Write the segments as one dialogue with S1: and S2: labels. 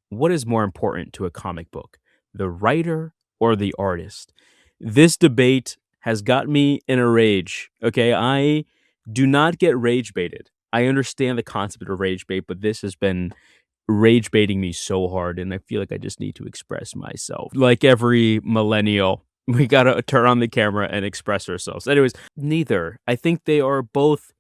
S1: what is more important to a comic book, the writer or the artist? This debate has got me in a rage. Okay, I do not get rage baited. I understand the concept of rage bait, but this has been rage baiting me so hard, and I feel like I just need to express myself. Like every millennial, we gotta turn on the camera and express ourselves. Anyways, neither. I think they are both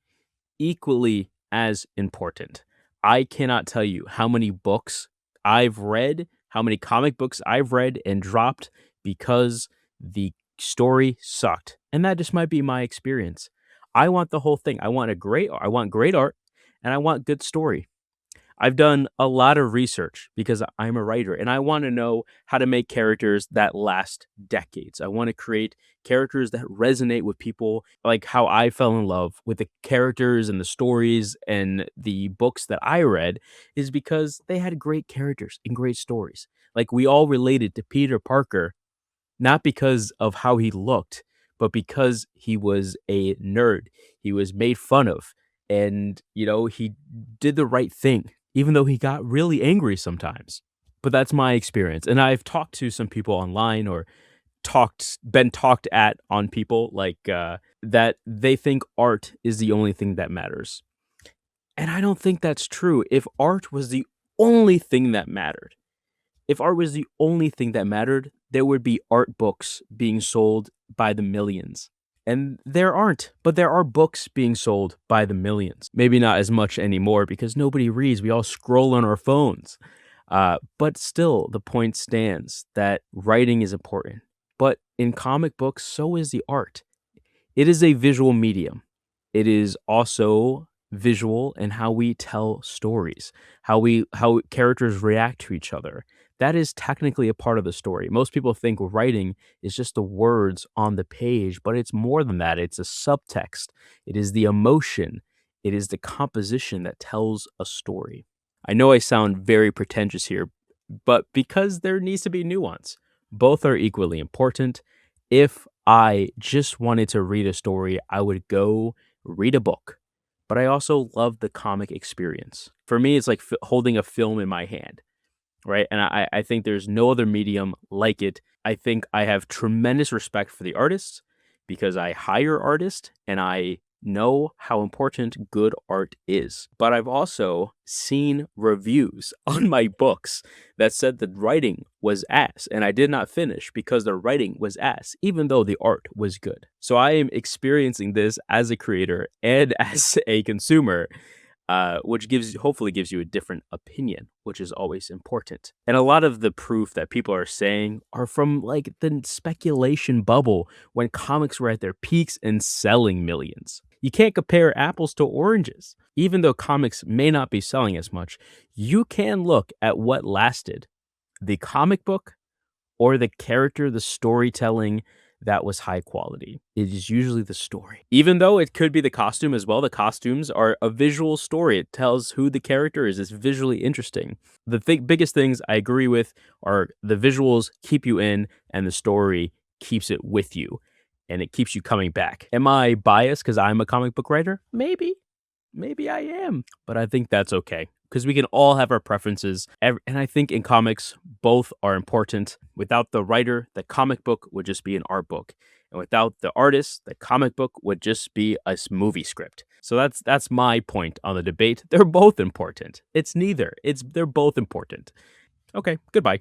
S1: equally as important. I cannot tell you how many books I've read, how many comic books I've read and dropped because the story sucked. And that just might be my experience. I want the whole thing. I want great art and I want good story. I've done a lot of research because I'm a writer and I want to know how to make characters that last decades. I want to create characters that resonate with people, like how I fell in love with the characters and the stories and the books that I read is because they had great characters and great stories. Like we all related to Peter Parker not because of how he looked, but because he was a nerd. He was made fun of and, he did the right thing even though he got really angry sometimes. But that's my experience. And I've talked to some people online or been talked at on people like that they think art is the only thing that matters. And I don't think that's true. Only thing that mattered, if art was the only thing that mattered, there would be art books being sold by the millions. And there aren't, but there are books being sold by the millions. Maybe not as much anymore because nobody reads. We all scroll on our phones. But still, the point stands that writing is important. But in comic books, so is the art. It is a visual medium. It is also visual in how we tell stories, how characters react to each other. That is technically a part of the story. Most people think writing is just the words on the page, but it's more than that. It's a subtext. It is the emotion. It is the composition that tells a story. I know I sound very pretentious here, but because there needs to be nuance, both are equally important. If I just wanted to read a story, I would go read a book. But I also love the comic experience. For me, it's like holding a film in my hand, right? And I think there's no other medium like it. I think I have tremendous respect for the artists because I hire artists and I know how important good art is. But I've also seen reviews on my books that said the writing was ass and I did not finish because the writing was ass, even though the art was good. So I am experiencing this as a creator and as a consumer, which hopefully gives you a different opinion, which is always important. And a lot of the proof that people are saying are from like the speculation bubble when comics were at their peaks and selling millions. You can't compare apples to oranges. Even though comics may not be selling as much, you can look at what lasted, the comic book or the character, the storytelling that was high quality. It is usually the story. Even though it could be the costume as well, the costumes are a visual story. It tells who the character is. It's visually interesting. The biggest things I agree with are the visuals keep you in and the story keeps it with you and it keeps you coming back. Am I biased because I'm a comic book writer? Maybe. Maybe I am, but I think that's okay because we can all have our preferences. And I think in comics, both are important. Without the writer, the comic book would just be an art book. And without the artist, the comic book would just be a movie script. So that's my point on the debate. They're both important. It's neither. They're both important. Okay, goodbye.